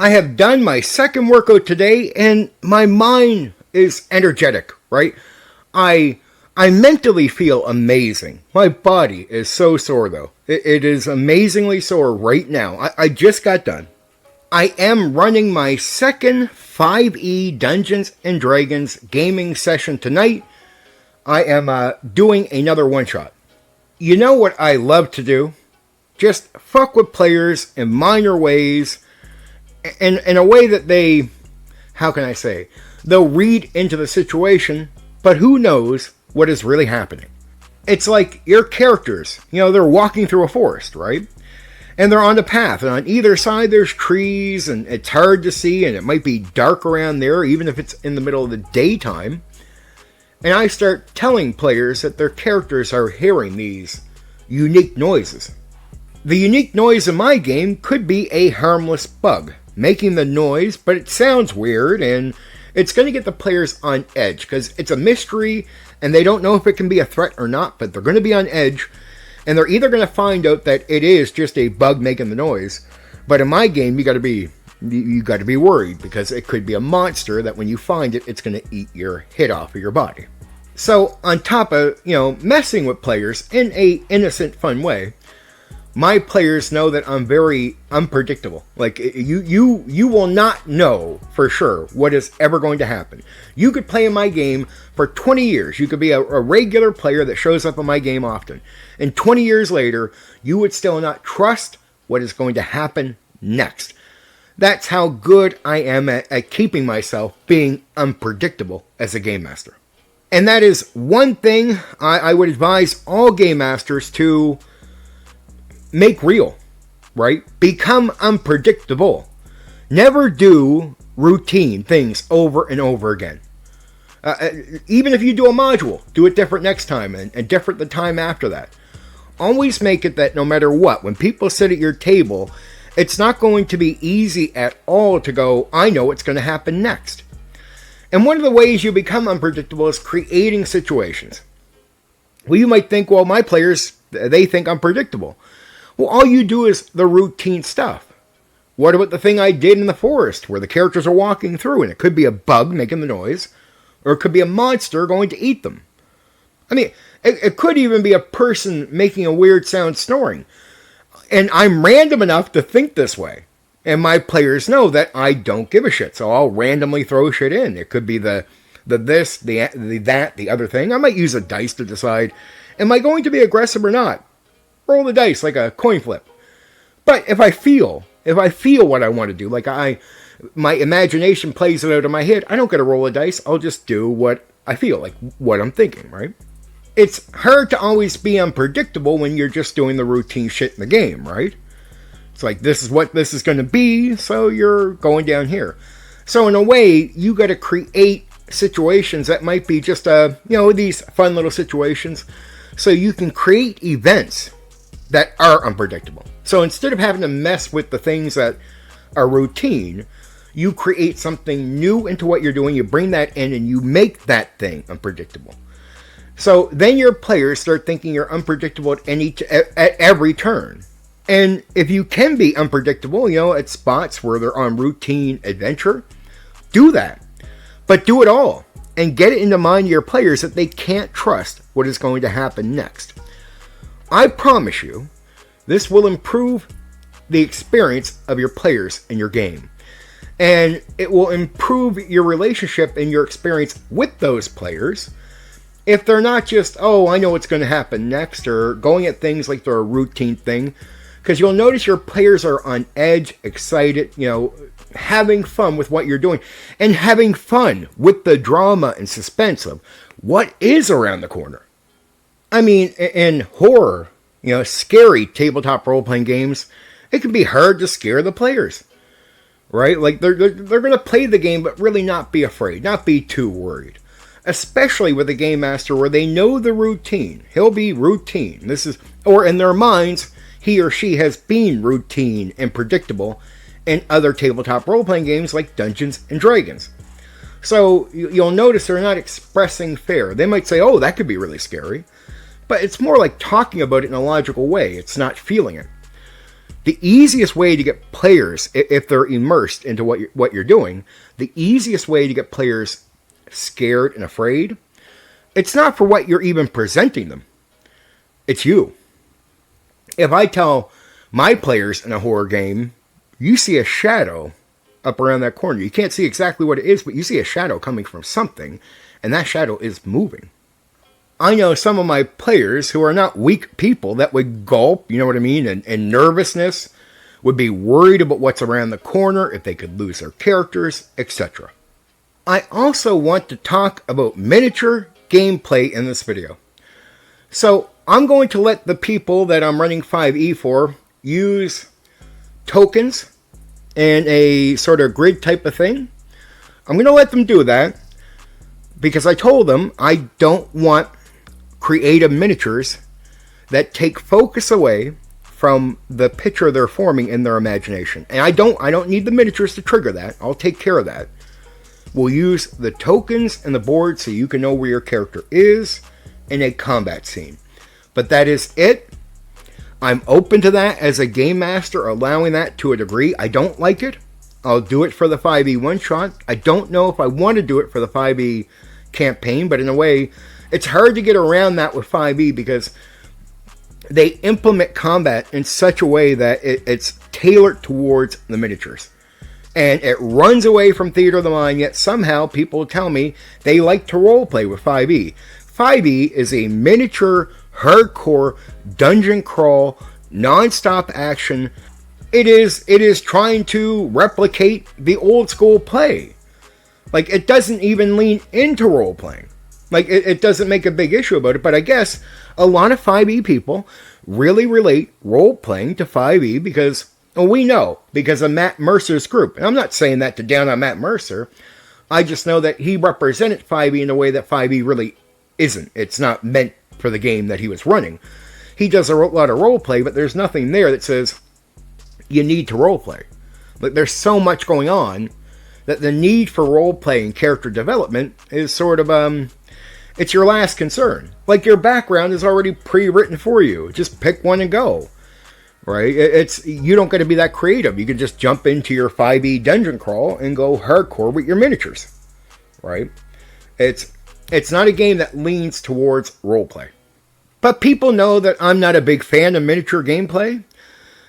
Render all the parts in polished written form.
I have done my second workout today and my mind is energetic, right? I mentally feel amazing. My body is so sore though. It is amazingly sore right now. I just got done. I am running my second 5e Dungeons and Dragons gaming session tonight. I am doing another one-shot. You know what I love to do? Just fuck with players in minor ways, in a way that they, how can I say, they'll read into the situation, but who knows what is really happening. It's like your characters, they're walking through a forest, right? And they're on the path, and on either side there's trees, and it's hard to see, and it might be dark around there, even if it's in the middle of the daytime. And I start telling players that their characters are hearing these unique noises. The unique noise in my game could be a harmless bug, making the noise, but it sounds weird, and it's going to get the players on edge, because it's a mystery, and they don't know if it can be a threat or not, but they're going to be on edge. And they're either going to find out that it is just a bug making the noise, but in my game you got to be worried, because it could be a monster that when you find it, it's going to eat your head off of your body. So on top of messing with players in a innocent, fun way, my players know that I'm very unpredictable. Like you will not know for sure what is ever going to happen. You could play in my game for 20 years. You could be a regular player that shows up in my game often. And 20 years later, you would still not trust what is going to happen next. That's how good I am at keeping myself being unpredictable as a game master. And that is one thing I would advise all game masters to make real, right? Become unpredictable. Never do routine things over and over again. Even if you do a module, do it different next time and different the time after that. Always make it that no matter what, when people sit at your table, it's not going to be easy at all to go, I know what's going to happen next. And one of the ways you become unpredictable is creating situations. Well, you might think, well, my players, they think I'm predictable. Well, all you do is the routine stuff. What about the thing I did in the forest where the characters are walking through and it could be a bug making the noise, or it could be a monster going to eat them? I mean, it could even be a person making a weird sound snoring. And I'm random enough to think this way. And my players know that I don't give a shit, so I'll randomly throw shit in. It could be the this, the that, the other thing. I might use a dice to decide, am I going to be aggressive or not? Roll the dice like a coin flip. But if I feel what I want to do, like my imagination plays it out in my head, I don't get to roll a dice. I'll just do what I feel, like what I'm thinking, right? It's hard to always be unpredictable when you're just doing the routine shit in the game, right? It's like, this is what this is going to be, so you're going down here. So in a way, you got to create situations that might be just, these fun little situations, so you can create events that are unpredictable. So instead of having to mess with the things that are routine, you create something new into what you're doing, you bring that in, and you make that thing unpredictable. So then your players start thinking you're unpredictable at every turn. And if you can be unpredictable, at spots where they're on routine adventure, do that. But do it all. And get it into mind of your players that they can't trust what is going to happen next. I promise you, this will improve the experience of your players in your game. And it will improve your relationship and your experience with those players. If they're not just, oh, I know what's going to happen next, or going at things like they're a routine thing. Because you'll notice your players are on edge, excited, having fun with what you're doing. And having fun with the drama and suspense of what is around the corner. I mean, in horror, scary tabletop role-playing games, it can be hard to scare the players. Right? Like, they're going to play the game, but really not be afraid, not be too worried. Especially with a game master where they know the routine. He'll be routine. Or in their minds, he or she has been routine and predictable in other tabletop role-playing games like Dungeons and Dragons. So you'll notice they're not expressing fear. They might say, oh, that could be really scary. But it's more like talking about it in a logical way. It's not feeling it. The easiest way to get players, if they're immersed into what you're doing, the easiest way to get players scared and afraid, it's not for what you're even presenting them. It's you. If I tell my players in a horror game, you see a shadow up around that corner. You can't see exactly what it is, but you see a shadow coming from something, and that shadow is moving. I know some of my players who are not weak people that would gulp, you know what I mean, and nervousness, would be worried about what's around the corner, if they could lose their characters, etc. I also want to talk about miniature gameplay in this video. So I'm going to let the people that I'm running 5e for use tokens and a sort of grid type of thing. I'm going to let them do that because I told them I don't want creative miniatures that take focus away from the picture they're forming in their imagination. And I don't need the miniatures to trigger that. I'll take care of that. We'll use the tokens and the board so you can know where your character is in a combat scene. But that is it. I'm open to that as a game master, allowing that to a degree. I don't like it. I'll do it for the 5e one-shot. I don't know if I want to do it for the 5e campaign, but in a way, it's hard to get around that with 5e because they implement combat in such a way that it's tailored towards the miniatures. And it runs away from theater of the mind, yet somehow people tell me they like to roleplay with 5e. 5e is a miniature, hardcore, dungeon crawl, non-stop action. It is trying to replicate the old school play. Like, it doesn't even lean into role-playing. Like, it doesn't make a big issue about it, but I guess a lot of 5e people really relate role-playing to 5e because, well, we know, because of Matt Mercer's group. And I'm not saying that to down on Matt Mercer. I just know that he represented 5e in a way that 5e really isn't. It's not meant for the game that he was running. He does a lot of roleplay, but there's nothing there that says you need to roleplay. Like, there's so much going on that the need for roleplay and character development is sort of, it's your last concern. Like, your background is already pre-written for you. Just pick one and go. Right? You don't got to be that creative. You can just jump into your 5e dungeon crawl and go hardcore with your miniatures. Right? It's not a game that leans towards roleplay. But people know that I'm not a big fan of miniature gameplay.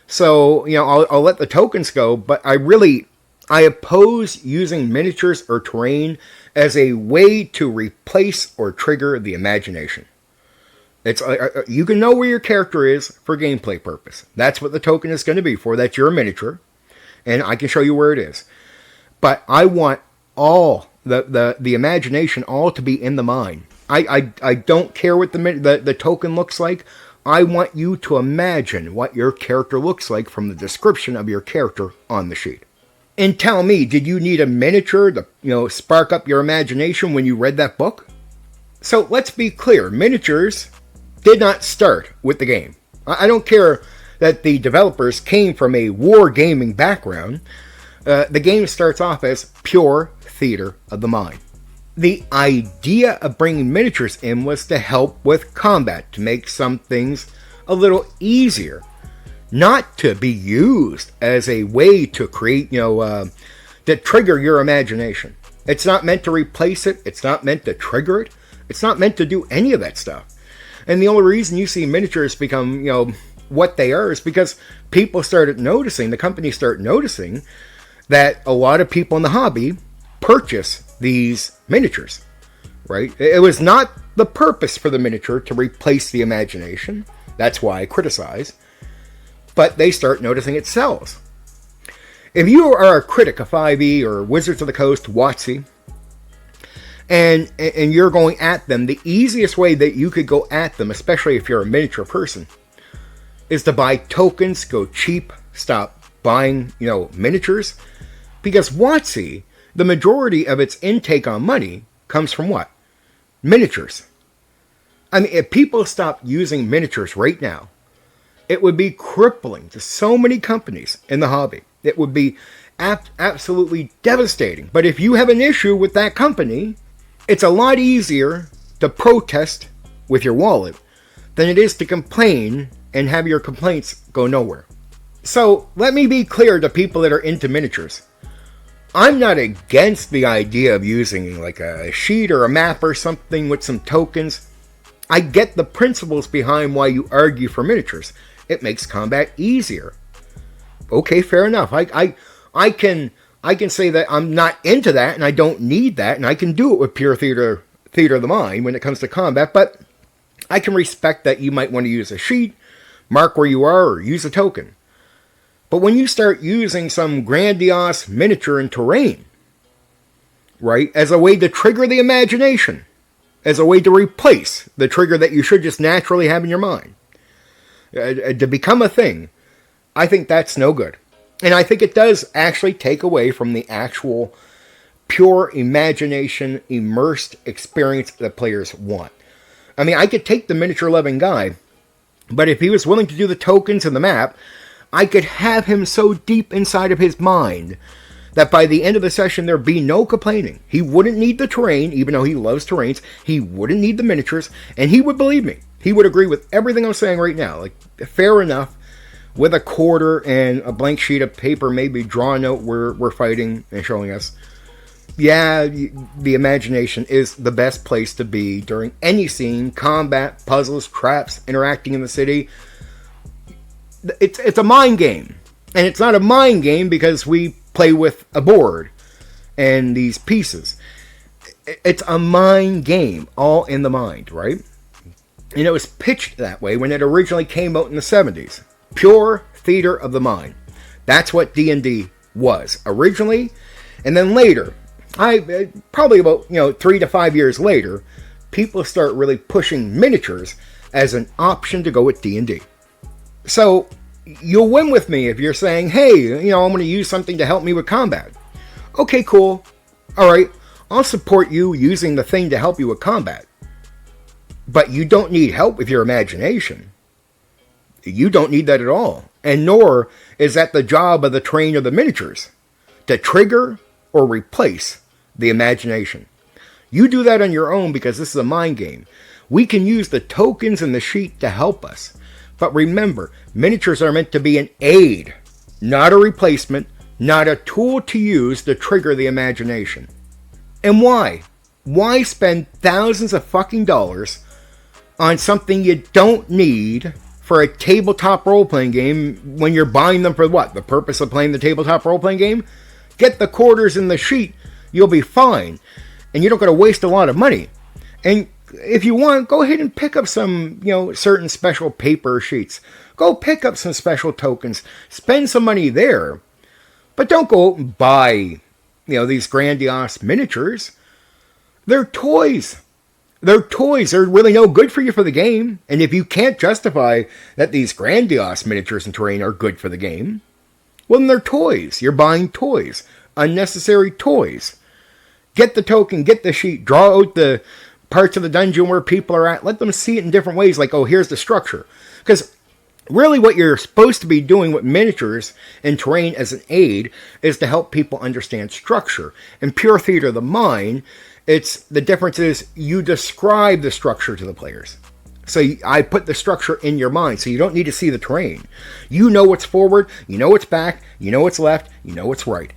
So, you know, I'll let the tokens go, but I oppose using miniatures or terrain as a way to replace or trigger the imagination. It's you can know where your character is for gameplay purpose. That's what the token is going to be for. That's your miniature, and I can show you where it is. But I want all the imagination all to be in the mind. I don't care what the token looks like. I want you to imagine what your character looks like from the description of your character on the sheet. And tell me, did you need a miniature to, spark up your imagination when you read that book? So let's be clear, miniatures did not start with the game. I don't care that the developers came from a wargaming background. The game starts off as pure theater of the mind. The idea of bringing miniatures in was to help with combat, to make some things a little easier. Not to be used as a way to create, to trigger your imagination. It's not meant to replace it. It's not meant to trigger it. It's not meant to do any of that stuff. And the only reason you see miniatures become, what they are is because people started noticing, the companies started noticing that a lot of people in the hobby purchase these miniatures, right? It was not the purpose for the miniature to replace the imagination. That's why I criticize. But they start noticing it sells. If you are a critic of 5e or Wizards of the Coast, WotC, and you're going at them, the easiest way that you could go at them, especially if you're a miniature person, is to buy tokens, go cheap, stop buying, miniatures. Because WotC, the majority of its intake on money comes from what? Miniatures. I mean, if people stopped using miniatures right now, it would be crippling to so many companies in the hobby. It would be absolutely devastating. But if you have an issue with that company, it's a lot easier to protest with your wallet than it is to complain and have your complaints go nowhere. So let me be clear to people that are into miniatures. I'm not against the idea of using like a sheet or a map or something with some tokens. I get the principles behind why you argue for miniatures. It makes combat easier. Okay, fair enough. I can say that I'm not into that and I don't need that, and I can do it with pure theater of the mind when it comes to combat, but I can respect that you might want to use a sheet, mark where you are, or use a token. But when you start using some grandiose miniature and terrain, right, as a way to trigger the imagination, as a way to replace the trigger that you should just naturally have in your mind, to become a thing, I think that's no good. And I think it does actually take away from the actual pure imagination, immersed experience that players want. I mean, I could take the miniature-loving guy, but if he was willing to do the tokens and the map, I could have him so deep inside of his mind that by the end of the session there'd be no complaining. He wouldn't need the terrain, even though he loves terrains. He wouldn't need the miniatures, and he would believe me. He would agree with everything I'm saying right now. Like, fair enough, with a quarter and a blank sheet of paper, maybe draw a note we're fighting and showing us. Yeah, the imagination is the best place to be during any scene, combat, puzzles, traps, interacting in the city. It's a mind game. And it's not a mind game because we play with a board and these pieces. It's a mind game, all in the mind, right? And it was pitched that way when it originally came out in the 70s. Pure theater of the mind. That's what D&D was originally. And then later, probably about 3 to 5 years later, people start really pushing miniatures as an option to go with D&D. So you'll win with me if you're saying, hey, I'm going to use something to help me with combat. Okay, cool. All right, I'll support you using the thing to help you with combat. But you don't need help with your imagination. You don't need that at all. And nor is that the job of the terrain or the miniatures, to trigger or replace the imagination. You do that on your own because this is a mind game. We can use the tokens and the sheet to help us. But remember, miniatures are meant to be an aid, not a replacement, not a tool to use to trigger the imagination. And why? Why spend thousands of fucking dollars on something you don't need for a tabletop role-playing game when you're buying them for what? The purpose of playing the tabletop role-playing game? Get the quarters in the sheet, you'll be fine. And you don't got to waste a lot of money. And if you want, go ahead and pick up some, certain special paper sheets. Go pick up some special tokens. Spend some money there. But don't go out and buy, these grandiose miniatures. They're toys. They're toys. They're really no good for you for the game. And if you can't justify that these grandiose miniatures and terrain are good for the game, well, then they're toys. You're buying toys. Unnecessary toys. Get the token, get the sheet, draw out the parts of the dungeon where people are at. Let them see it in different ways, like, oh, here's the structure. Because really what you're supposed to be doing with miniatures and terrain as an aid is to help people understand structure. In pure theater of the mind, the difference is you describe the structure to the players. So I put the structure in your mind, so you don't need to see the terrain. You know what's forward, you know what's back, you know what's left, you know what's right.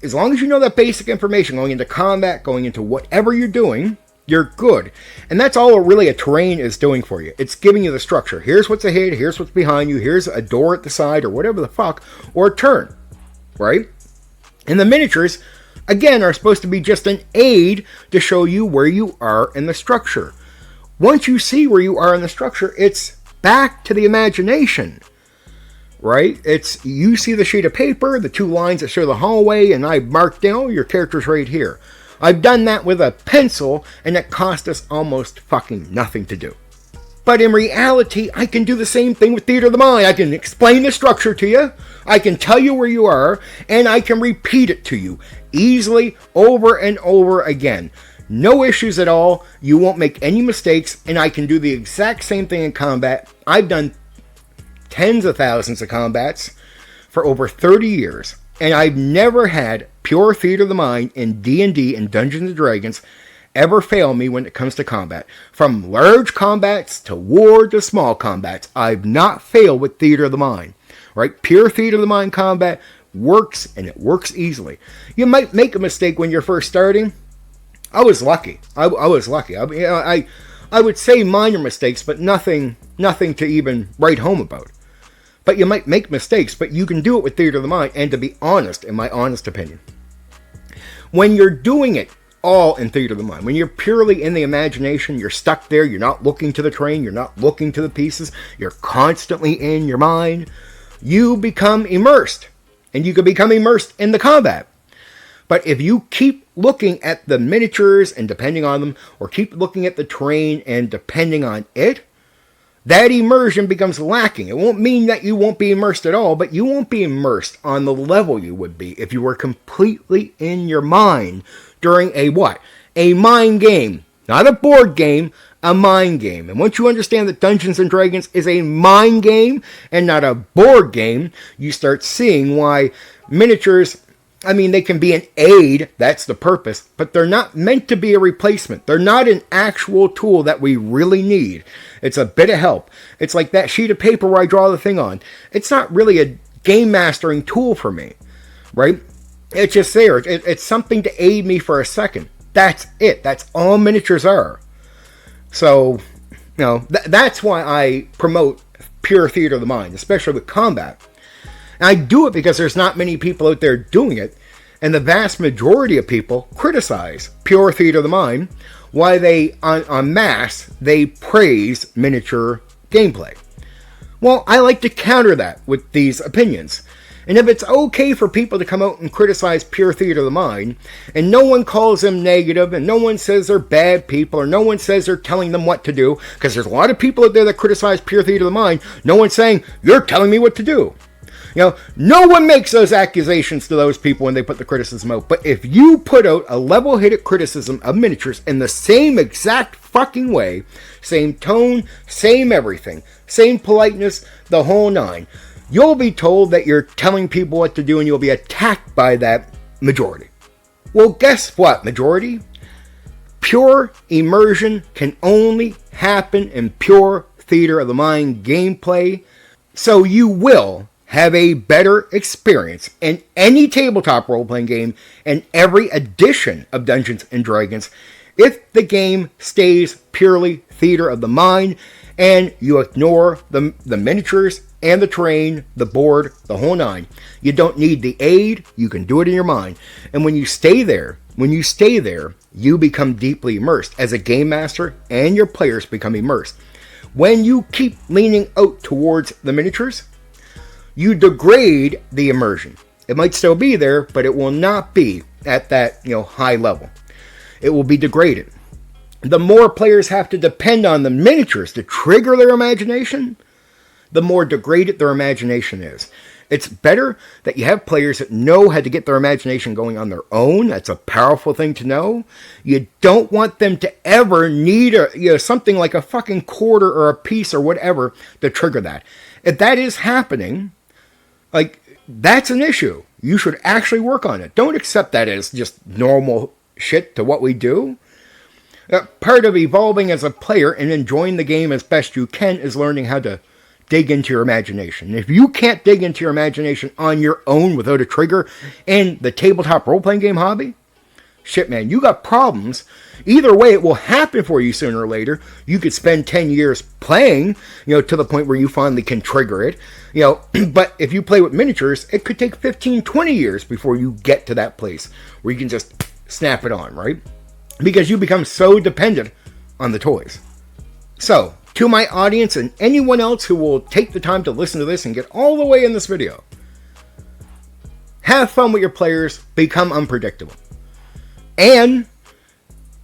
As long as you know that basic information going into combat, going into whatever you're doing, you're good. And that's all really a terrain is doing for you. It's giving you the structure. Here's what's ahead, here's what's behind you, here's a door at the side, or whatever the fuck, or a turn, right? And the miniatures, again, are supposed to be just an aid to show you where you are in the structure. Once you see where you are in the structure, it's back to the imagination, right? It's, you see the sheet of paper, the 2 lines that show the hallway, and I marked down, your character's right here. I've done that with a pencil, and it cost us almost fucking nothing to do. But in reality, I can do the same thing with theater of the mind. I can explain the structure to you, I can tell you where you are, and I can repeat it to you easily over and over again. No issues at all. You won't make any mistakes, and I can do the exact same thing in combat. I've done tens of thousands of combats for over 30 years, and I've never had pure theater of the mind in D&D and Dungeons & Dragons ever fail me when it comes to combat. From large combats to war to small combats, I've not failed with theater of the mind. right? Pure theater of the mind combat works, and it works easily. You might make a mistake when you're first starting. I was lucky. I was lucky. I would say minor mistakes, but nothing to even write home about. But you might make mistakes, but you can do it with theater of the mind, and to be honest, in my honest opinion, when you're doing it all in theater of the mind, when you're purely in the imagination, you're stuck there, you're not looking to the terrain, you're not looking to the pieces, you're constantly in your mind, you become immersed, and you can become immersed in the combat. But if you keep looking at the miniatures and depending on them, or keep looking at the terrain and depending on it, that immersion becomes lacking. It won't mean that you won't be immersed at all, but you won't be immersed on the level you would be if you were completely in your mind during a what? A mind game. Not a board game, a mind game. And once you understand that Dungeons and Dragons is a mind game and not a board game, you start seeing why miniatures, I mean, they can be an aid, that's the purpose, but they're not meant to be a replacement. They're not an actual tool that we really need. It's a bit of help. It's like that sheet of paper where I draw the thing on. It's not really a game mastering tool for me, right? It's just there. It's something to aid me for a second. That's it. That's all miniatures are. So, that's why I promote pure theater of the mind, especially with combat. And I do it because there's not many people out there doing it, and the vast majority of people criticize pure theater of the mind, while they, en masse, they praise miniature gameplay. Well, I like to counter that with these opinions. And if it's okay for people to come out and criticize pure theater of the mind, and no one calls them negative, and no one says they're bad people, or no one says they're telling them what to do, because there's a lot of people out there that criticize pure theater of the mind, no one's saying, you're telling me what to do. No one makes those accusations to those people when they put the criticism out. But if you put out a level-headed criticism of miniatures in the same exact fucking way, same tone, same everything, same politeness, the whole nine, you'll be told that you're telling people what to do, and you'll be attacked by that majority. Well, guess what, majority? Pure immersion can only happen in pure theater of the mind gameplay, so you will have a better experience in any tabletop role-playing game and every edition of Dungeons & Dragons if the game stays purely theater of the mind and you ignore the miniatures and the terrain, the board, the whole nine. You don't need the aid, you can do it in your mind. And when you stay there, you become deeply immersed as a game master, and your players become immersed. When you keep leaning out towards the miniatures, you degrade the immersion. It might still be there, but it will not be at that high level. It will be degraded. The more players have to depend on the miniatures to trigger their imagination, the more degraded their imagination is. It's better that you have players that know how to get their imagination going on their own. That's a powerful thing to know. You don't want them to ever need something like a fucking quarter or a piece or whatever to trigger that. If that is happening, that's an issue. You should actually work on it. Don't accept that as just normal shit to what we do. Part of evolving as a player and enjoying the game as best you can is learning how to dig into your imagination. If you can't dig into your imagination on your own without a trigger in the tabletop role-playing game hobby, shit, man, you got problems. Either way, it will happen for you sooner or later. You could spend 10 years playing, to the point where you finally can trigger it. But if you play with miniatures, it could take 15, 20 years before you get to that place where you can just snap it on, right? Because you become so dependent on the toys. So, to my audience and anyone else who will take the time to listen to this and get all the way in this video, have fun with your players, become unpredictable. And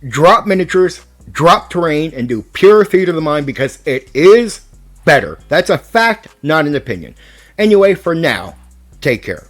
drop miniatures, drop terrain, and do pure theater of the mind because it is better. That's a fact, not an opinion. Anyway, for now, take care.